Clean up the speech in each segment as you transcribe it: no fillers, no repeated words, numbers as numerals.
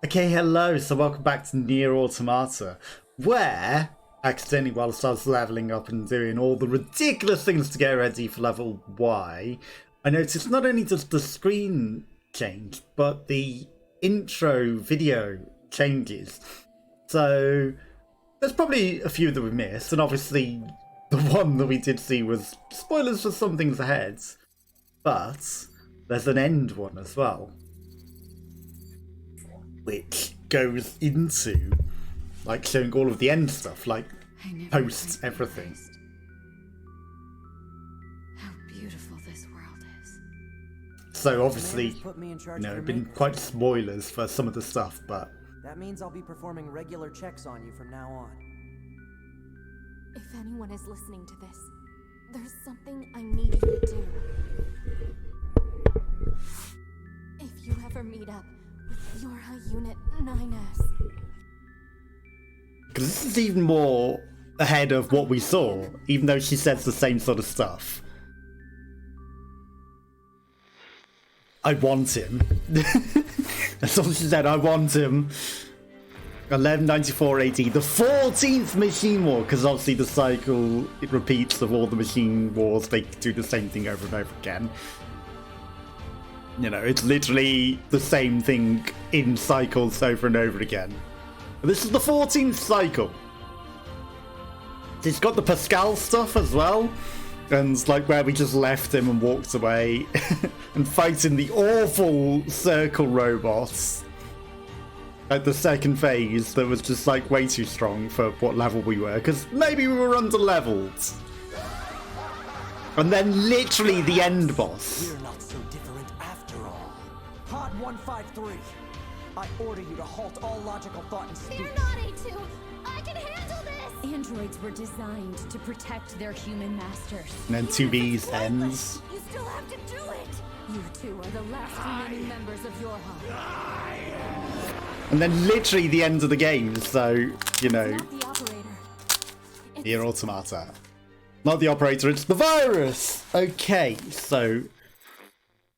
Okay, hello, so welcome back to Nier Automata, where, accidentally whilst I was leveling up and doing all the ridiculous things to get ready for level Y, I noticed not only does the screen change, but the intro video changes. So, there's probably a few that we missed, and obviously the one that we did see was spoilers for some things ahead, but there's an end one as well, which goes into like showing all of the end stuff, like post everything. How beautiful this world is. So obviously, been quite spoilers for some of the stuff, but that means I'll be performing regular checks on you from now on. If anyone is listening to this, there's something I need you to do. If you ever meet up with your unit 9S. because this is even more ahead of what we saw, even though she says the same sort of stuff. I want him. That's all she said. I want him. 1194 AD, the 14th Machine War, because obviously the cycle, it repeats of all the Machine Wars. They do the same thing over and over again. You know, it's literally the same thing in cycles over and over again. But this is the 14th cycle. It's got the Pascal stuff as well. And like where we just left him and walked away. And fighting the awful circle robots. At the second phase that was just like way too strong for what level we were. Because maybe we were under-leveled. And then literally the end boss. We're not so different after all. Pod 153, I order you to halt all logical thought and speech. You're not A2! I can handle this! Androids were designed to protect their human masters. And then 2B's ends. You still have to do it! You two are the last remaining members of your hub. And then literally the end of the game, so, you know, Not the operator. Nier Automata. Not the operator, it's the virus! Okay, so,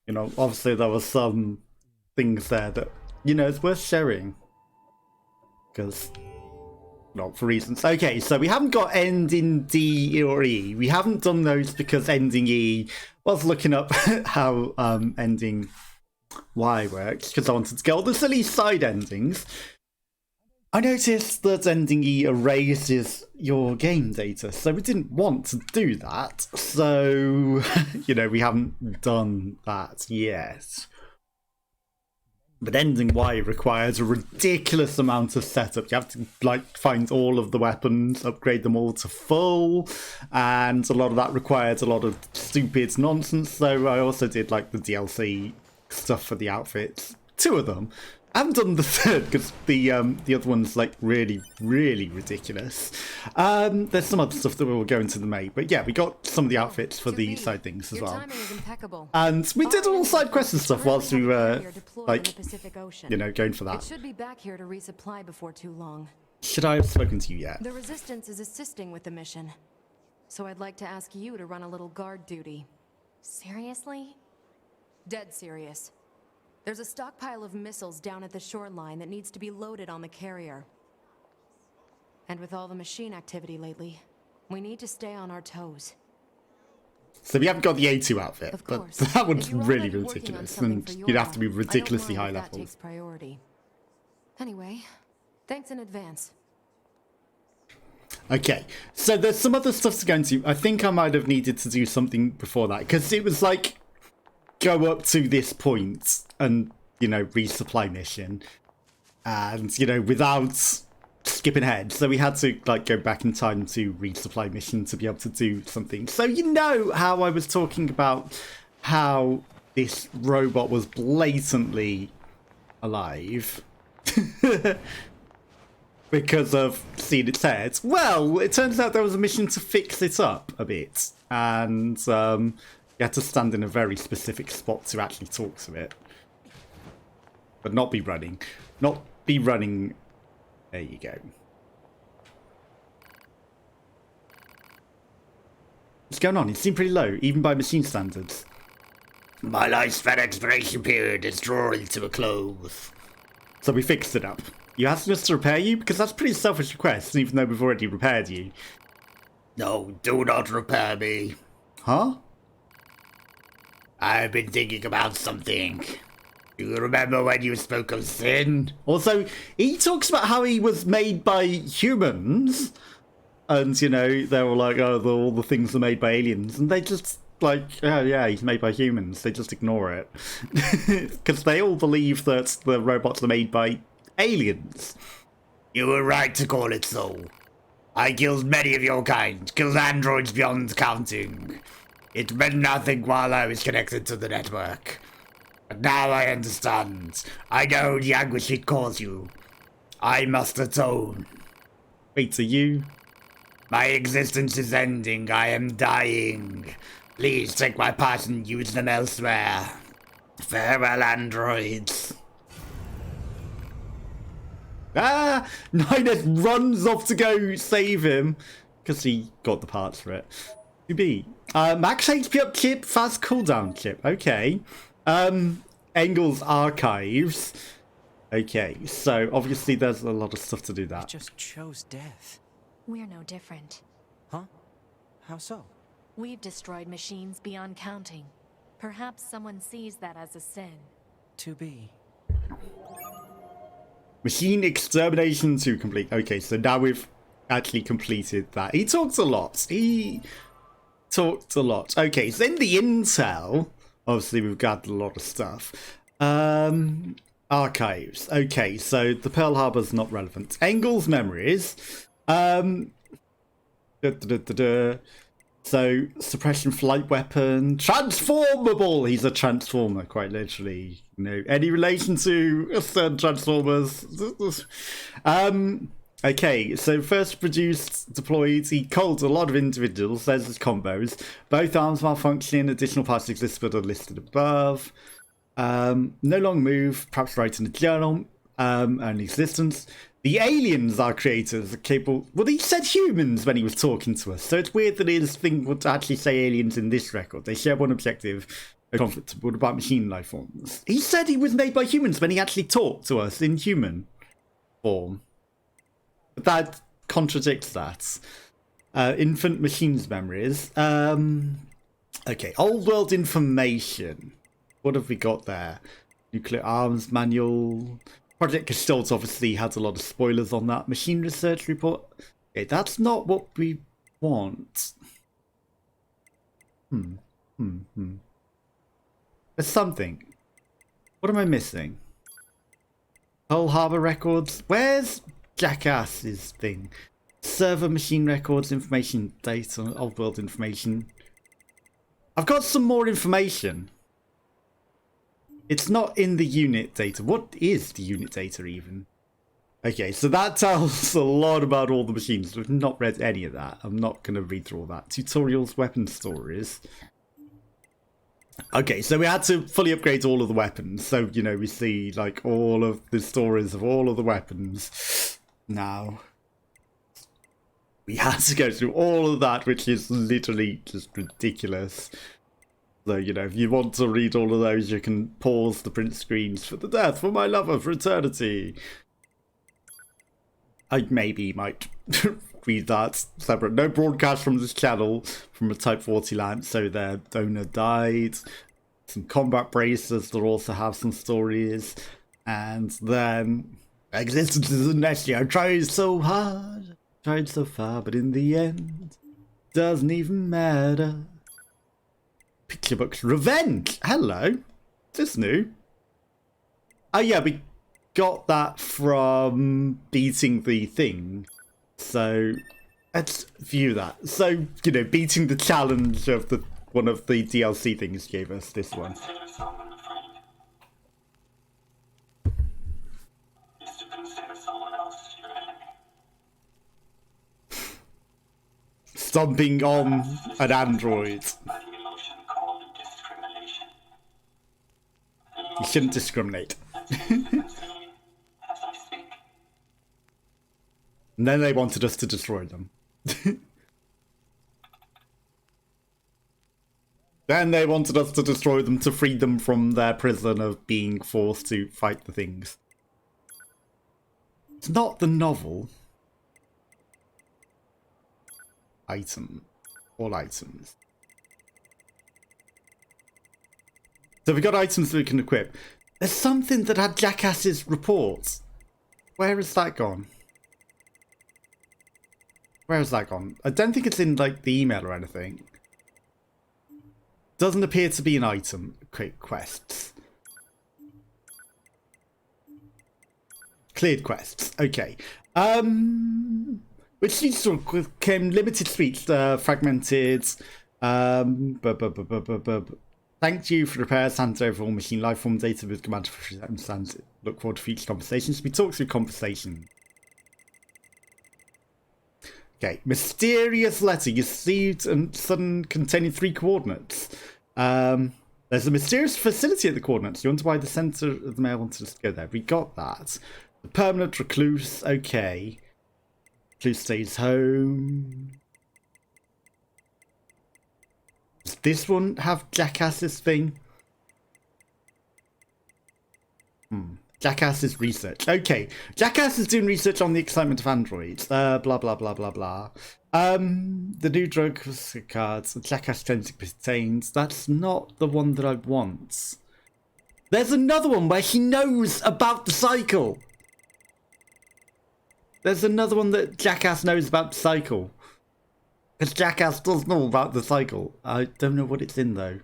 you know, obviously there were some things there that, you know, it's worth sharing. Because, not for reasons. Okay, so we haven't got ending D or E. We haven't done those because ending E was looking up how ending Y works, because I wanted to get all the silly side endings. I noticed that ending E erases your game data, so we didn't want to do that. So, you know, we haven't done that yet. But ending Y requires a ridiculous amount of setup. You have to like find all of the weapons, upgrade them all to full, and a lot of that requires a lot of stupid nonsense. So I also did like the DLC stuff for the outfits, 2 of them. I haven't done the 3rd because the other one's like really ridiculous. There's some other stuff that we'll go into the May, but yeah, we got some of the outfits for the side things as well. And we did all side quests and stuff whilst we were like, you know, going for that. It should be back here to resupply before too long. Should I have spoken to you yet? The Resistance is assisting with the mission, so I'd like to ask you to run a little guard duty. Seriously? Dead serious. There's a stockpile of missiles down at the shoreline that needs to be loaded on the carrier. And with all the machine activity lately, we need to stay on our toes. So we haven't got the A2 outfit, Of but course. that one's If you're really already working on ridiculous, something and for your you'd have to be own, I don't ridiculously mind high if that levels. takes priority. Anyway, thanks in advance. Okay, so there's some other stuff to go into. I think I might have needed to do something before that, because it was like, go up to this point and, you know, resupply mission. And, you know, without skipping ahead. So we had to, like, go back in time to resupply mission to be able to do something. So you know how I was talking about how this robot was blatantly alive. Because of seeing its head. Well, it turns out there was a mission to fix it up a bit. And you had to stand in a very specific spot to actually talk to it. But not be running. Not be running. There you go. What's going on? It seemed pretty low, even by machine standards. My lifespan expiration period is drawing to a close. So we fixed it up. You asked us to repair you? Because that's a pretty selfish request, even though we've already repaired you. No, do not repair me. Huh? I've been thinking about something. Do you remember when you spoke of sin? Also, he talks about how he was made by humans. And, you know, they were like, oh, all the things are made by aliens. And they just, like, oh, yeah, he's made by humans. They just ignore it. Because they all believe that the robots are made by aliens. You were right to call it so. I killed many of your kind, killed androids beyond counting. It meant nothing while I was connected to the network. But now I understand. I know the anguish it caused you. I must atone. Wait, are you? My existence is ending. I am dying. Please take my parts and use them elsewhere. Farewell, androids. Ah! Nines runs off to go save him. Because he got the parts for it. 2B. Max HP up chip, fast cooldown chip. Okay. Engel's archives. Okay, so obviously there's a lot of stuff to do that. Just chose death. We're no different. Huh? How so? We've destroyed machines beyond counting. Perhaps someone sees that as a sin. To be. Machine extermination to complete. Okay, so now we've actually completed that. He talked a lot. Okay, so in the intel, obviously we've got a lot of stuff. Archives. Okay, so the Pearl Harbor's not relevant. Engel's memories. So suppression flight weapon. Transformable! He's a transformer, quite literally. You know, any relation to certain transformers. Okay, so first produced, deployed, he culled a lot of individuals, there's his combos. Both arms malfunctioning, additional parts exist but are listed above. No long move, perhaps write in a journal, and existence. The aliens our creators are capable... Well, he said humans when he was talking to us, so it's weird that his thing would actually say aliens in this record. They share one objective, a conflict about machine life forms. He said he was made by humans when he actually talked to us in human form. But that contradicts that. Infant machines memories. Okay, old world information. What have we got there? Nuclear arms manual. Project Gestalt obviously has a lot of spoilers on that. Machine research report. Okay, that's not what we want. There's something. What am I missing? Pearl Harbor records. Where's Jackass's thing? Server machine records, information, data, old world information. I've got some more information. It's not in the unit data. What is the unit data even? Okay, so that tells a lot about all the machines. We've not read any of that. I'm not going to read through all that. Tutorials, weapon stories. Okay, so we had to fully upgrade all of the weapons. So, you know, we see like all of the stories of all of the weapons. Now, we had to go through all of that, which is literally just ridiculous. So, you know, if you want to read all of those, you can pause the print screens for the death for my lover for eternity. I maybe might read that separate. No broadcast from this channel from a Type 40 land, so their owner died. Some combat braces that also have some stories. And then existence is a nesty. I tried so hard, tried so far, but in the end, doesn't even matter. Picture books. Revenge! Hello. Is this new? Oh yeah, we got that from beating the thing. So, let's view that. So, you know, beating the challenge of the one of the DLC things gave us this one. Stomping on an android. You shouldn't discriminate. And then they wanted us to destroy them. Then they wanted us to destroy them to free them from their prison of being forced to fight the things. It's not the novel. Item. All items. So we've got items that we can equip. There's something that had Jackass's report. Where has that gone? Where has that gone? I don't think it's in like the email or anything. Doesn't appear to be an item. Quick quests. Cleared quests. Okay. Which seems to became limited speech, fragmented. Thank you for the repairs handed over all machine lifeform data with command to understand. Look forward to future conversations. We talk through conversation. Okay, mysterious letter you received and sudden containing 3 coordinates. There's a mysterious facility at the coordinates. You wonder why the centre of the mail wanted us to go there. We got that. The permanent recluse, okay. Recluse stays home. Does this one have Jackass's thing? Jackass's research. Okay, Jackass is doing research on the excitement of androids. Blah, blah, blah, blah, blah. The new drug was cards. Jackass genetic pertains. That's not the one that I want. There's another one where he knows about the cycle. There's another one that Jackass knows about the cycle. Because Jackass does know about the cycle. I don't know what it's in though.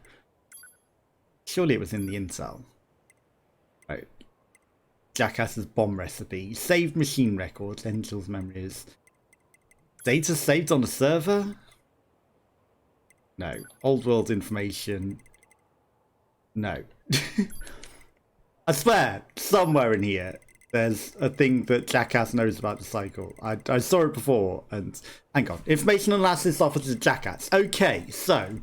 Surely it was in the intel. Right. Jackass's bomb recipe. Saved machine records. Angel's memories. Data saved on the server? No. Old world information. No. I swear, somewhere in here, there's a thing that Jackass knows about the cycle. I saw it before, and hang on. Information analysis officer Jackass. Okay, so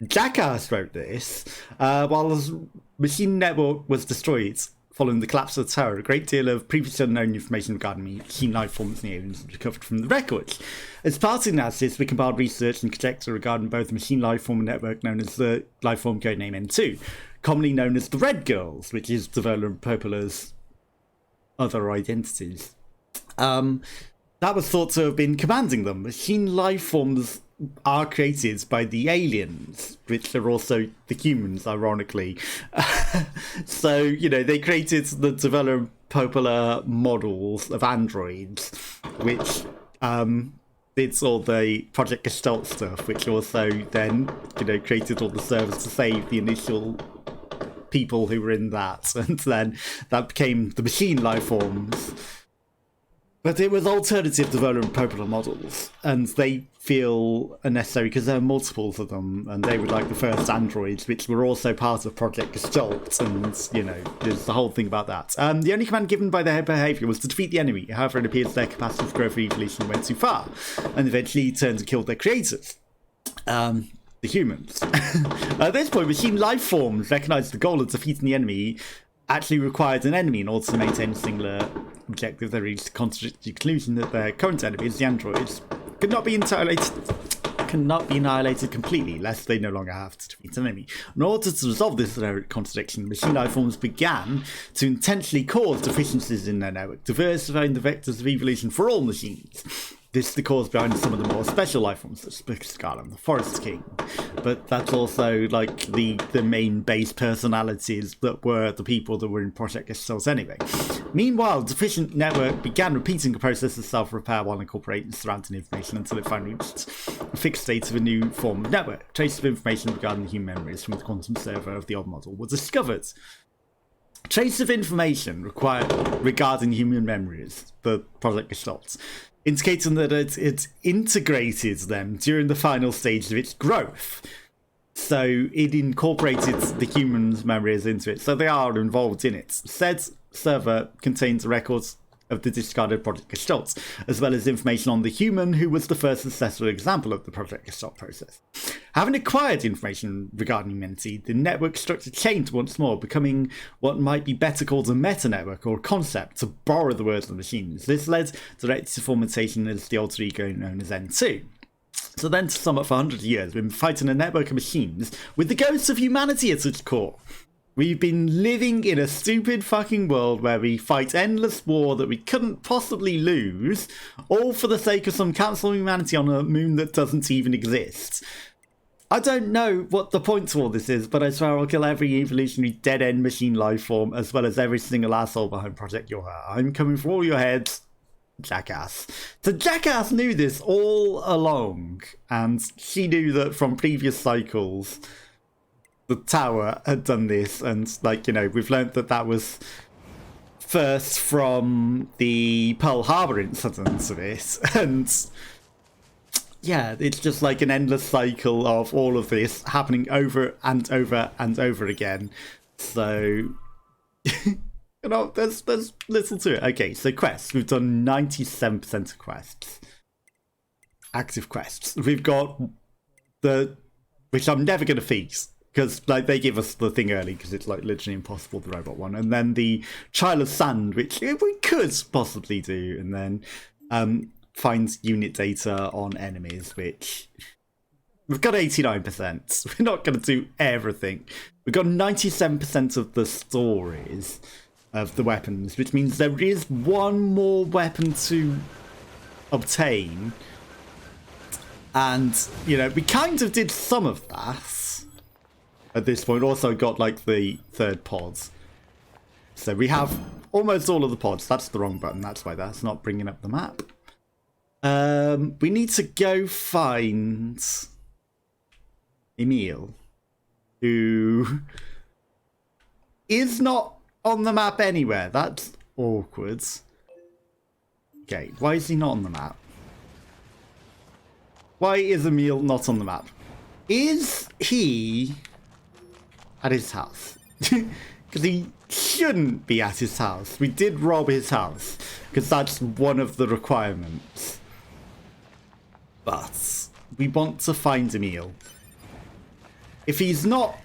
Jackass wrote this while the machine network was destroyed following the collapse of the tower. A great deal of previously unknown information regarding machine life forms and aliens was recovered from the records. As part of the analysis, we compiled research and conjecture regarding both the machine life form and network known as the life form codename N2, commonly known as the Red Girls, which is developed Poplar's other identities. That was thought to have been commanding them. Machine life forms are created by the aliens, which are also the humans, ironically. So, you know, they created the developed popular models of androids, which did all the Project Gestalt stuff, which also then, you know, created all the servers to save the initial people who were in that, and then that became the machine life forms. But it was alternative development popular models, and they feel unnecessary because there are multiples of them, and they were like the first androids, which were also part of Project Gestalt, and, you know, there's the whole thing about that. The only command given by their behaviour was to defeat the enemy. However, it appears their capacity for growth and evolution went too far, and eventually turned and killed their creators. The humans. At this point, machine life forms recognised the goal of defeating the enemy actually required an enemy in order to maintain a singular objective. They reached the contradictory conclusion that their current enemies, the androids, could not be annihilated completely, lest they no longer have to defeat an enemy. In order to resolve this contradiction, machine life forms began to intentionally cause deficiencies in their network, diversifying the vectors of evolution for all machines. This is the cause behind some of the more special life forms, such as Scarlet, the Forest King. But that's also like the main base personalities that were the people that were in Project Gestalt anyway. Meanwhile, deficient network began repeating the process of self-repair while incorporating surrounding information until it finally reached a fixed state of a new form of network. Traces of information regarding the human memories from the quantum server of the old model were discovered. Traces of information regarding human memories, the Project Gestalt, indicating that it integrated them during the final stage of its growth. So it incorporated the human's memories into it, so they are involved in it. Said server contains records of the discarded Project Gestalt, as well as information on the human who was the first successful example of the Project Gestalt process. Having acquired information regarding humanity, the network structure changed once more, becoming what might be better called a meta-network or a concept, to borrow the words of the machines. This led directly to formation as the alter ego known as N2. So then, to sum up, for 100 years, we've been fighting a network of machines with the ghosts of humanity at its core. We've been living in a stupid fucking world where we fight endless war that we couldn't possibly lose, all for the sake of some council of humanity on a moon that doesn't even exist. I don't know what the point to all this is, but I swear I'll kill every evolutionary dead-end machine life form, as well as every single asshole behind Project Your Heart. I'm coming for all your heads, Jackass. So Jackass knew this all along, and she knew that from previous cycles the tower had done this, and like, you know, we've learned that that was first from the Pearl Harbor incident of it, and yeah, it's just like an endless cycle of all of this happening over and over and over again. So you know, there's little to it. Okay, so quests, we've done 97% of quests, active quests. We've got the, which I'm never going to fix, because like they give us the thing early because it's like literally impossible, the robot one, and then the Child of Sand, which we could possibly do, and then finds unit data on enemies, which we've got 89%. We're not going to do everything. We've got 97% of the stories of the weapons, which means there is one more weapon to obtain, and you know, we kind of did some of that at this point. Also got like the third pods, so we have almost all of the pods. That's the wrong button, that's why that's not bringing up the map. We need to go find Emil, who is not on the map anywhere. That's awkward. Okay, why is he not on the map? Why is Emil not on the map? Is he at his house? Because he shouldn't be at his house. We did rob his house, because that's one of the requirements. But we want to find Emil. If he's not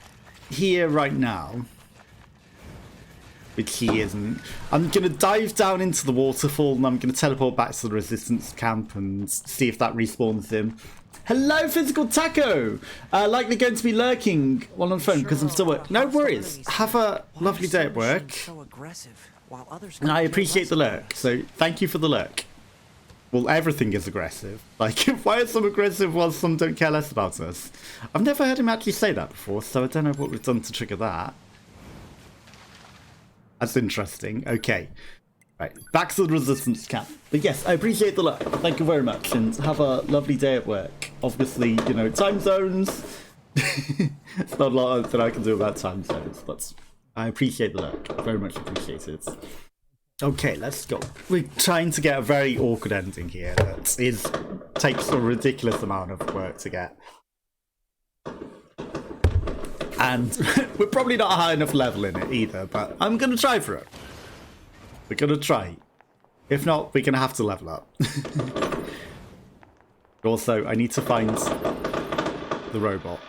here right now, which he isn't, I'm going to dive down into the waterfall and I'm going to teleport back to the resistance camp and see if that respawns him. Hello, Physical Taco! Likely going to be lurking while on the phone because I'm still working. No worries. Have a lovely day at work. And I appreciate the lurk, so thank you for the lurk. Well, everything is aggressive. Like, why are some aggressive while some don't care less about us? I've never heard him actually say that before, so I don't know what we've done to trigger that. That's interesting. Okay. Right, back to the resistance camp. But yes, I appreciate the luck. Thank you very much, and have a lovely day at work. Obviously, you know, time zones. It's not a lot that I can do about time zones, but I appreciate the luck. Very much appreciate it. Okay, let's go. We're trying to get a very awkward ending here that takes a ridiculous amount of work to get. And we're probably not a high enough level in it either, but I'm going to try for it. We're going to try. If not, we're going to have to level up. Also, I need to find the robot.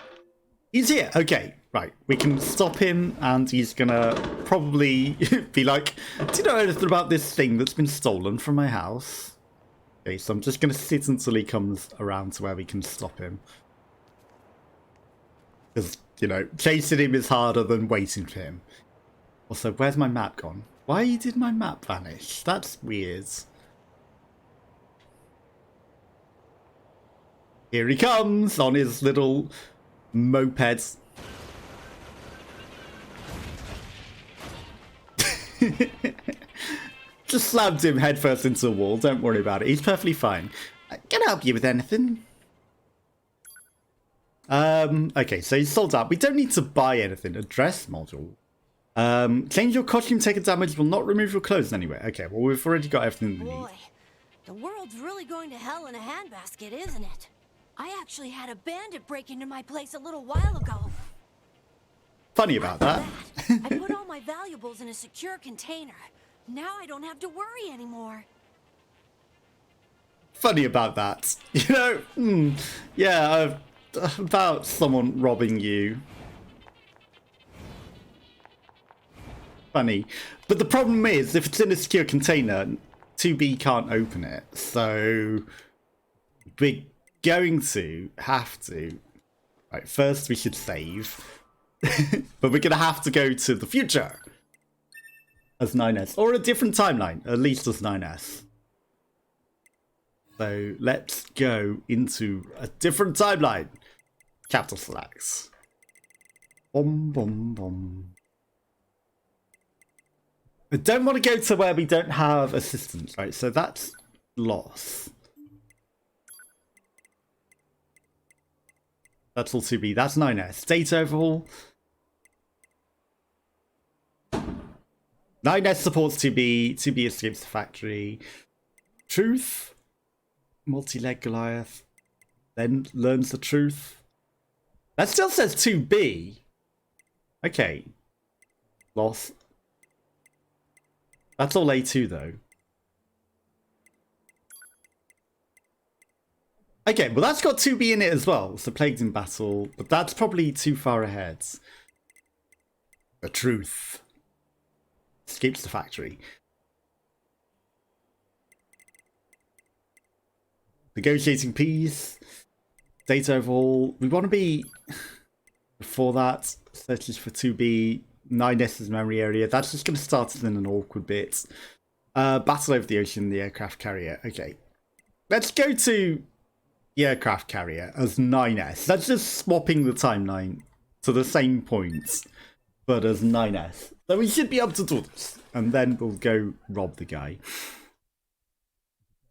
He's here. Okay, right. We can stop him and he's going to probably be like, do you know anything about this thing that's been stolen from my house? Okay, so I'm just going to sit until he comes around to where we can stop him. Because, you know, chasing him is harder than waiting for him. Also, where's my map gone? Why did my map vanish? That's weird. Here he comes on his little moped. Just slammed him headfirst into a wall. Don't worry about it. He's perfectly fine. Can I help you with anything? Okay, so he's sold out. We don't need to buy anything. A dress module. Change your costume, take a damage, will not remove your clothes anywhere. Okay, well, we've already got everything we need. Boy, the world's really going to hell in a handbasket, isn't it? I actually had a bandit break into my place a little while ago. Funny about that. I put all my valuables in a secure container. Now I don't have to worry anymore. Funny about that. You know, yeah, about someone robbing you. Funny. But the problem is, if it's in a secure container, 2B can't open it. So we're going to have to... Right, first we should save. But we're going to have to go to the future as 9S, or a different timeline, at least as 9S. So let's go into a different timeline. Capital selects. Bom, bom, bom. I don't want to go to where we don't have assistance, right? So that's loss. That's all 2B. That's 9S. Data overhaul. 9S supports 2B. 2B escapes the factory. Truth. Multi-leg Goliath. Then learns the truth. That still says 2B. Okay. Loss. That's all A2 though. Okay, well that's got 2B in it as well. So plagued in battle, but that's probably too far ahead. The truth. Escapes the factory. Negotiating peace. Data overhaul. We want to be before that. Searches for 2B. 9S's memory area. That's just going to start us in an awkward bit. Battle over the ocean, the aircraft carrier. Okay. Let's go to the aircraft carrier as 9S. That's just swapping the timeline to the same points, but as 9S. So we should be able to do this. And then we'll go rob the guy.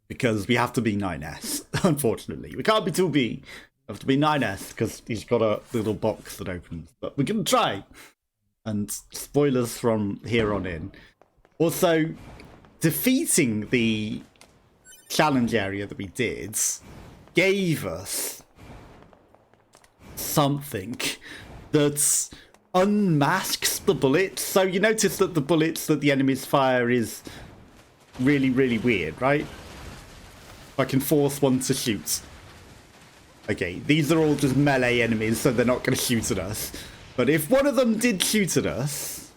Because we have to be 9S, unfortunately. We can't be 2B. We have to be 9S because he's got a little box that opens. But we're going to try. And spoilers from here on in. Also, defeating the challenge area that we did gave us something that unmasks the bullets. So you notice that the bullets that the enemies fire is really, really weird, right? I can force one to shoot. Okay, these are all just melee enemies, so they're not going to shoot at us. But if one of them did shoot at us,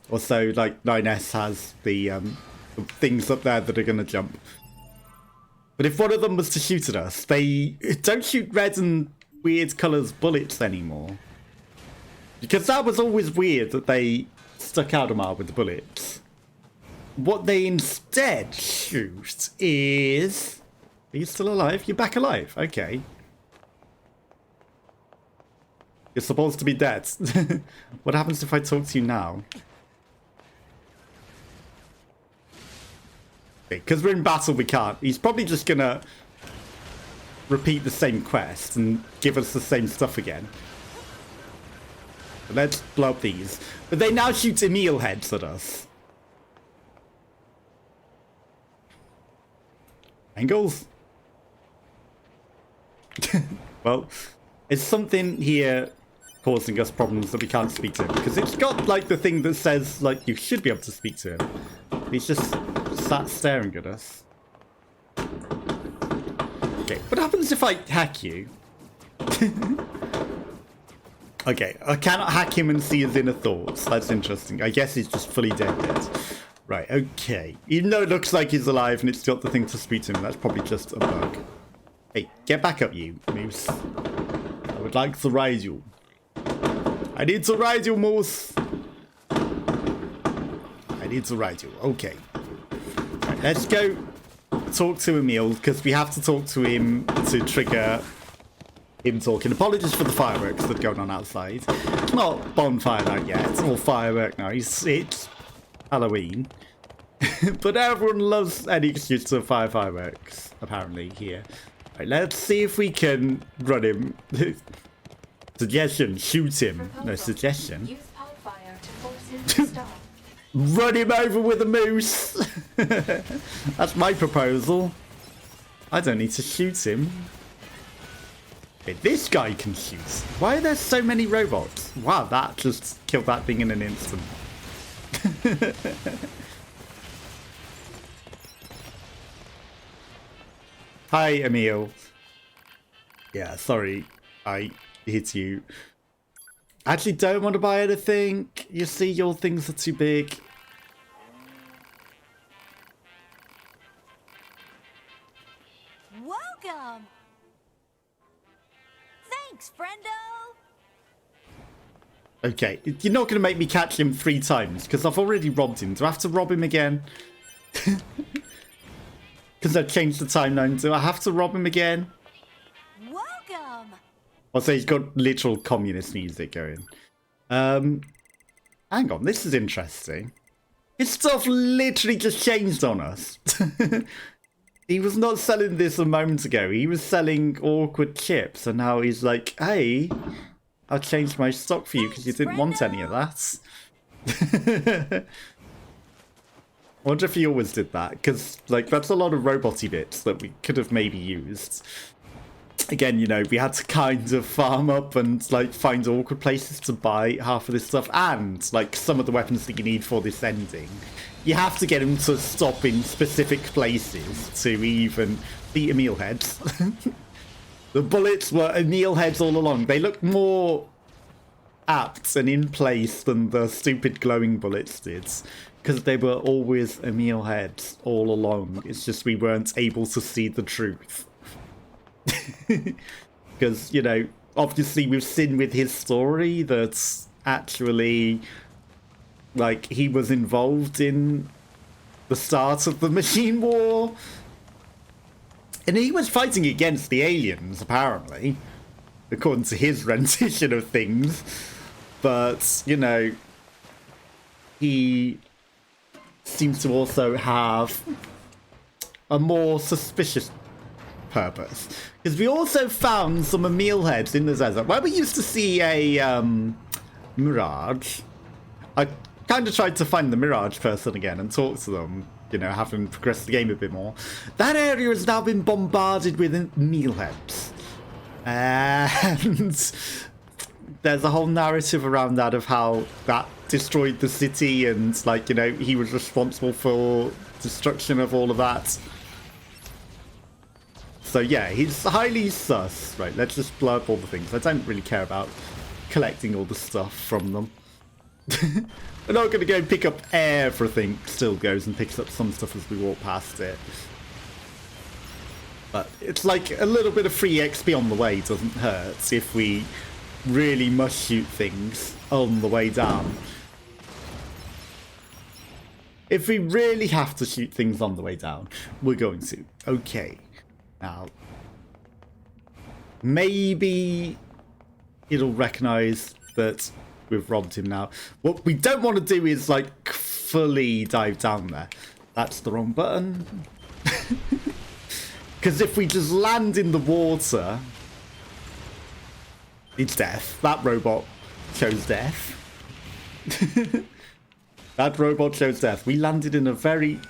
also like 9S has the things up there that are going to jump. But if one of them was to shoot at us, they don't shoot red and weird colours bullets anymore. Because that was always weird that they stuck Audemars with the bullets. What they instead shoot is... Are you still alive? You're back alive. Okay. You're supposed to be dead. What happens if I talk to you now? Because we're in battle, we can't. He's probably just gonna repeat the same quest and give us the same stuff again. But let's blow up these. But they now shoot Emil heads at us. Angles? Well, it's something here causing us problems that we can't speak to him. Because it's got, like, the thing that says, like, you should be able to speak to him. He's just sat staring at us. Okay, what happens if I hack you? Okay, I cannot hack him and see his inner thoughts. That's interesting. I guess he's just fully dead. Right, okay. Even though it looks like he's alive and it's got the thing to speak to him, that's probably just a bug. Hey, get back up, you moose. I would like to ride you. I need to ride you, moose. I need to ride you. Okay. Right, let's go talk to Emil, because we have to talk to him to trigger him talking. Apologies for the fireworks that are going on outside. It's not bonfire night yet. It's all firework now. It's Halloween. But everyone loves any excuse to fire fireworks, apparently, here. Right, let's see if we can run him. Suggestion, shoot him. No, suggestion. Use pipe fire to force him to stop. Run him over with a moose. That's my proposal. I don't need to shoot him. Okay, this guy can shoot. Why are there so many robots? Wow, that just killed that thing in an instant. Hi, Emil. Yeah, sorry. I hit you. Actually, don't want to buy anything. You see, your things are too big. Welcome! Thanks, friendo! Okay, you're not going to make me catch him 3 times, because I've already robbed him. Do I have to rob him again? Because I've changed the timeline. Do I have to rob him again? Welcome! Also, he's got literal communist music going. Hang on, this is interesting. His stuff literally just changed on us. He was not selling this a moment ago. He was selling awkward chips, and now he's like, hey, I'll change my stock for you because you didn't want any of that. I wonder if he always did that, because like that's a lot of robot-y bits that we could have maybe used. Again, you know, we had to kind of farm up and like find awkward places to buy half of this stuff, and like some of the weapons that you need for this ending. You have to get them to stop in specific places to even beat Emil heads. The bullets were Emil heads all along. They look more apt and in place than the stupid glowing bullets did, because they were always Emil heads all along. It's just we weren't able to see the truth. Because, you know, obviously we've seen with his story that actually, like, he was involved in the start of the machine war. And he was fighting against the aliens, apparently, according to his rendition of things. But, you know, he seems to also have a more suspicious purpose. Because we also found some Emil heads in the desert, where we used to see a Mirage. I kind of tried to find the Mirage person again and talk to them, you know, having progressed the game a bit more. That area has now been bombarded with Emil heads. And there's a whole narrative around that of how that destroyed the city and, like, you know, he was responsible for destruction of all of that. So yeah, he's highly sus. Right, let's just blow up all the things. I don't really care about collecting all the stuff from them. We're not going to go pick up everything. Still goes and picks up some stuff as we walk past it. But it's like a little bit of free XP on the way doesn't hurt if we really must shoot things on the way down. If we really have to shoot things on the way down, we're going to. Okay. Now, maybe it'll recognize that we've robbed him now. What we don't want to do is, like, fully dive down there. That's the wrong button. Because if we just land in the water, it's death. That robot chose death. That robot chose death. We landed in a very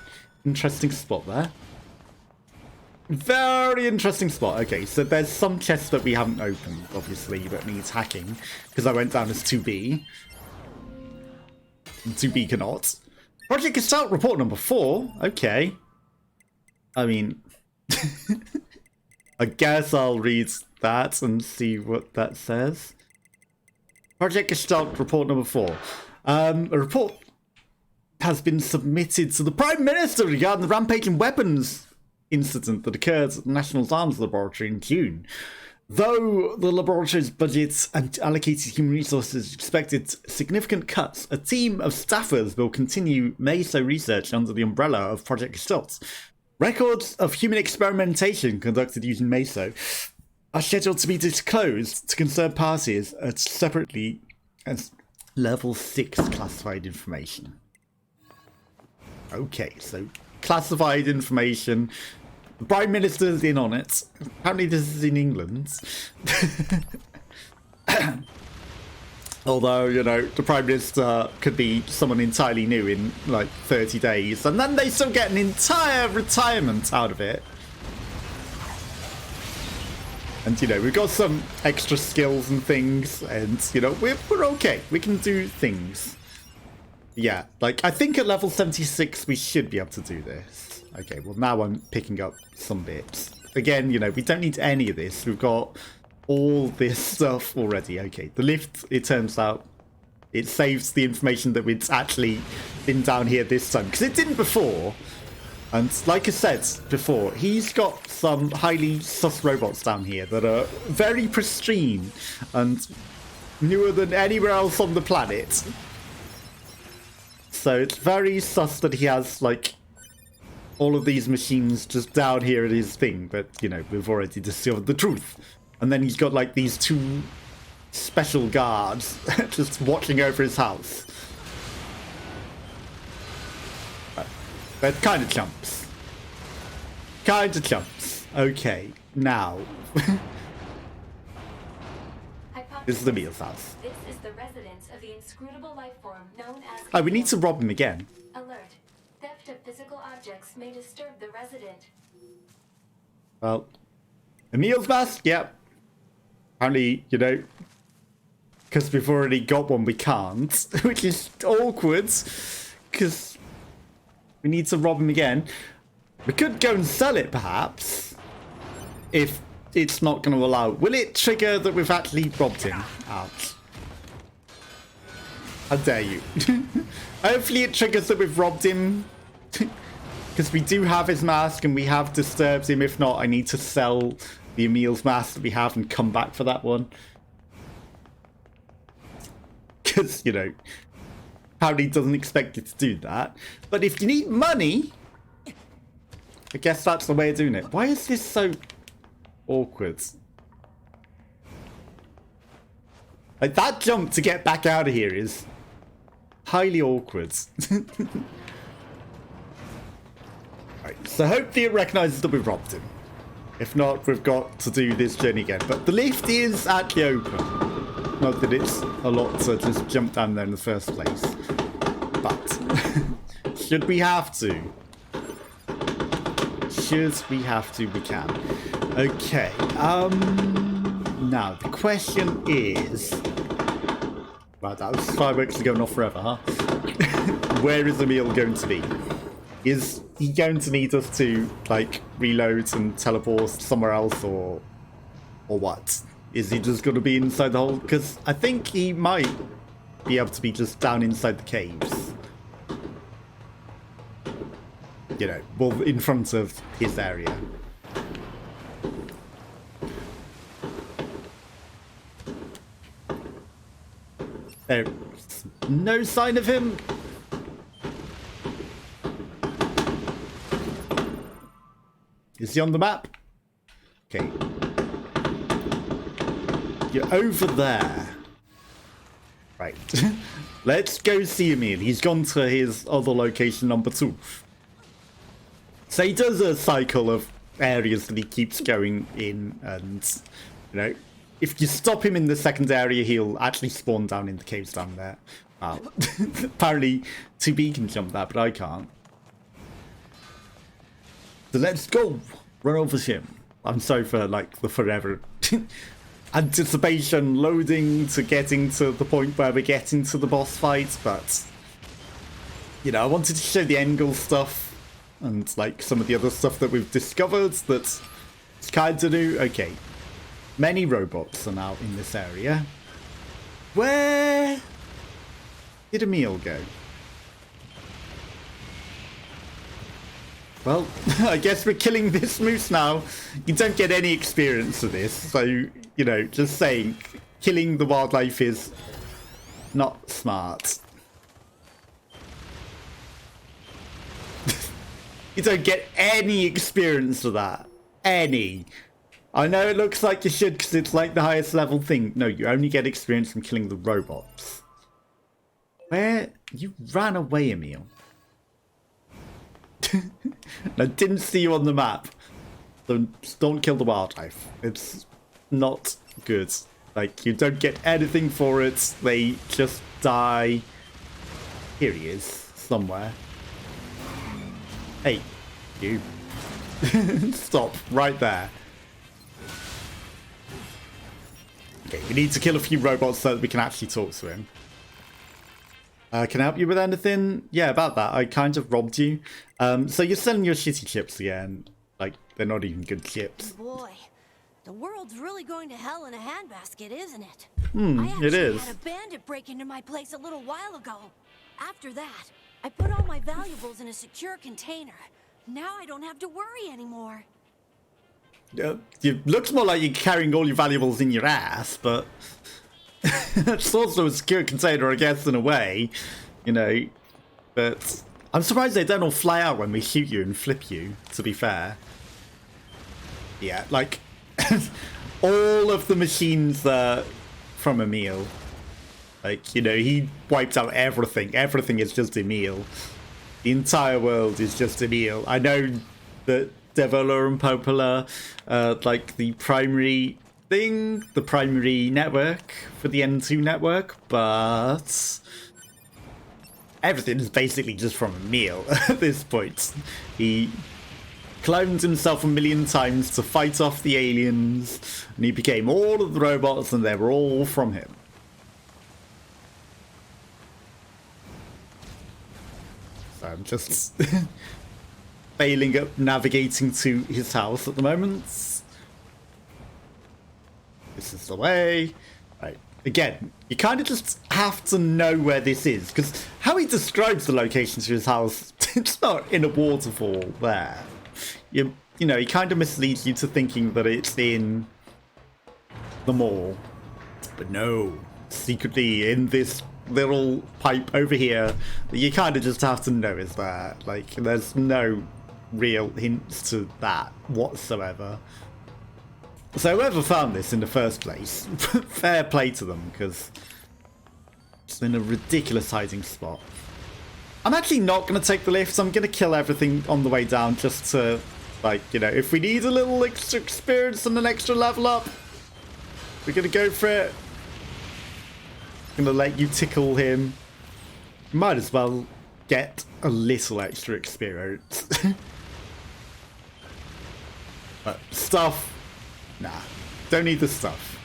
interesting spot there. Very interesting spot. Okay, so there's some chests that we haven't opened, obviously, that needs hacking, because I went down as 2B. 2B cannot. Project Gestalt report number 4. Okay. I mean, I guess I'll read that and see what that says. Project Gestalt report number 4. A report has been submitted to the Prime Minister regarding the rampaging weapons incident that occurred at the National Arms Laboratory in June. Though the laboratory's budget and allocated human resources expected significant cuts, a team of staffers will continue MESO research under the umbrella of Project Gestalt. Records of human experimentation conducted using MESO are scheduled to be disclosed to concerned parties separately as Level 6 classified information. Okay, so classified information. The Prime Minister's in on it. Apparently this is in England. Although, you know, the Prime Minister could be someone entirely new in like 30 days. And then they still get an entire retirement out of it. And, you know, we've got some extra skills and things. And, you know, we're okay. We can do things. Yeah, like, I think at level 76 we should be able to do this. Okay, well now I'm picking up some bits. Again, you know, we don't need any of this. We've got all this stuff already. Okay, the lift, it turns out, it saves the information that we'd actually been down here this time. Because it didn't before. And like I said before, he's got some highly sus robots down here that are very pristine and newer than anywhere else on the planet. So it's very sus that he has, like, all of these machines just down here at his thing. But, you know, we've already discovered the truth. And then he's got, like, these 2 special guards just watching over his house. They're kind of chumps. Kind of chumps. Okay, now. This is the Meal's house. This is the residence of the inscrutable life form known as... Oh, we need to rob him again. Alert. Theft of physical objects may disturb the resident. Well, Emil's mask? Yep. Apparently, you know, because we've already got one, we can't. Which is awkward. Because we need to rob him again. We could go and sell it, perhaps. If it's not going to allow... Will it trigger that we've actually robbed him? Ouch. How dare you. Hopefully it triggers that we've robbed him. Because we do have his mask and we have disturbed him. If not, I need to sell the Emil's mask that we have and come back for that one. Because, you know, apparently doesn't expect you to do that. But if you need money, I guess that's the way of doing it. Why is this so awkward? Like, that jump to get back out of here is highly awkward. Right, so hopefully it recognises that we've robbed him. If not, we've got to do this journey again. But the lift is actually open. Not that it's a lot to just jump down there in the first place. But should we have to? Should we have to, we can. Okay, now the question is... Wow, that was fireworks going off forever, huh? Where is Emil going to be? Is he going to need us to, like, reload and teleport somewhere else, or what? Is he just going to be inside the hole? Because I think he might be able to be just down inside the caves. You know, well, in front of his area. There's no sign of him. Is he on the map? Okay. You're over there. Right. Let's go see Emil. He's gone to his other location, number 2. So he does a cycle of areas that he keeps going in, and, you know, if you stop him in the second area, he'll actually spawn down in the caves down there. Wow. Apparently 2B can jump that, but I can't. So let's go. Run over him. I'm sorry for, like, the forever anticipation loading to getting to the point where we're getting to the boss fight, but, you know, I wanted to show the angle stuff and, like, some of the other stuff that we've discovered that's kind of new. Okay. Many robots are now in this area. Where did Emil go? Well, I guess we're killing this moose now. You don't get any experience of this, so, you know, just saying, killing the wildlife is not smart. You don't get any experience of that. Any. I know it looks like you should because it's like the highest level thing. No, you only get experience from killing the robots. Where? You ran away, Emil. I didn't see you on the map. So don't kill the wildlife. It's not good. Like, you don't get anything for it. They just die. Here he is. Somewhere. Hey. You. Stop. Right there. Okay, we need to kill a few robots so that we can actually talk to him. Can I help you with anything? Yeah, about that. I kind of robbed you. So you're selling your shitty chips again. Like, they're not even good chips. Boy, the world's really going to hell in a handbasket, isn't it? It is. I had a bandit break into my place a little while ago. After that, I put all my valuables in a secure container. Now I don't have to worry anymore. It looks more like you're carrying all your valuables in your ass, but It's also a secure container, I guess, in a way, you know. But I'm surprised they don't all fly out when we shoot you and flip you, to be fair. Yeah, like, all of the machines are from Emil. Like, you know, he wiped out everything. Everything is just Emil. The entire world is just Emil. I know that Devola and Popola, like the primary thing, the primary network for the N2 network, but everything is basically just from Emil at this point. He cloned himself a million times to fight off the aliens, and he became all of the robots, and they were all from him. So I'm just failing at navigating to his house at the moment. This is the way. Right. Again, you kind of just have to know where this is, because how he describes the location to his house, it's not in a waterfall there. You know, he kind of misleads you to thinking that it's in the mall. But no, secretly in this little pipe over here that you kind of just have to know is there. Like, there's no real hints to that whatsoever. So whoever found this in the first place, fair play to them, because it's in a ridiculous hiding spot. I'm actually not going to take the lift. I'm going to kill everything on the way down just to, like, you know, if we need a little extra experience and an extra level up, we're going to go for it. I'm going to let you tickle him. Might as well get a little extra experience. But stuff, nah, don't need the stuff.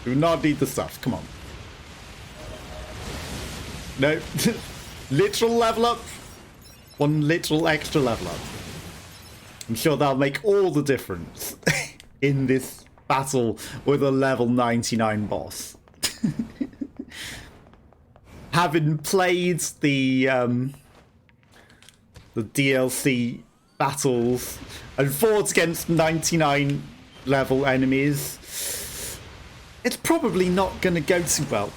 Do not need the stuff, come on. No, literal level up. One literal extra level up. I'm sure that'll make all the difference in this battle with a level 99 boss. Having played the DLC battles and fought against 99 level enemies, it's probably not going to go too well.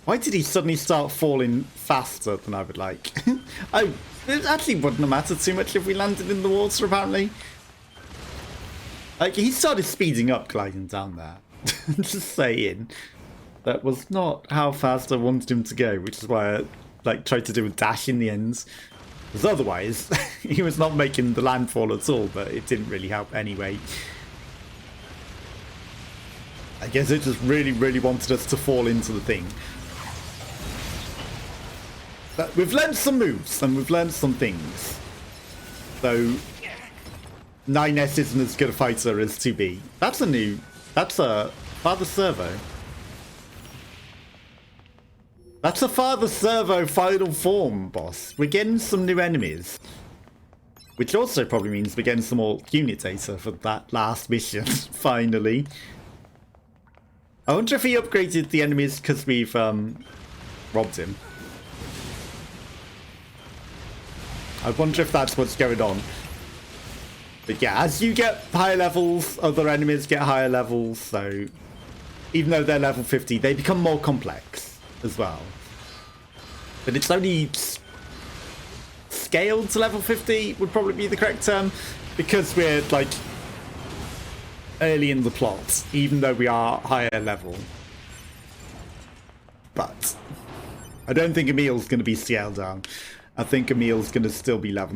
Why did he suddenly start falling faster than I would like? Oh, it actually wouldn't have mattered too much if we landed in the water, apparently. Like, he started speeding up gliding down there. Just saying. That was not how fast I wanted him to go, which is why I, like, tried to do a dash in the end. Because otherwise, he was not making the landfall at all, but it didn't really help anyway. I guess it just really, really wanted us to fall into the thing. But we've learned some moves, and we've learned some things. So, 9S isn't as good a fighter as 2B. That's a Father Servo. That's a Father Servo final form, boss. We're getting some new enemies. Which also probably means we're getting some more unit data for that last mission, finally. I wonder if he upgraded the enemies because we've robbed him. I wonder if that's what's going on. But yeah, as you get higher levels, other enemies get higher levels, so even though they're level 50, they become more complex as well. But it's only scaled to level 50 would probably be the correct term, because we're like early in the plot, even though we are higher level. But I don't think Emil's going to be scaled down. I think Emil's going to still be level 9.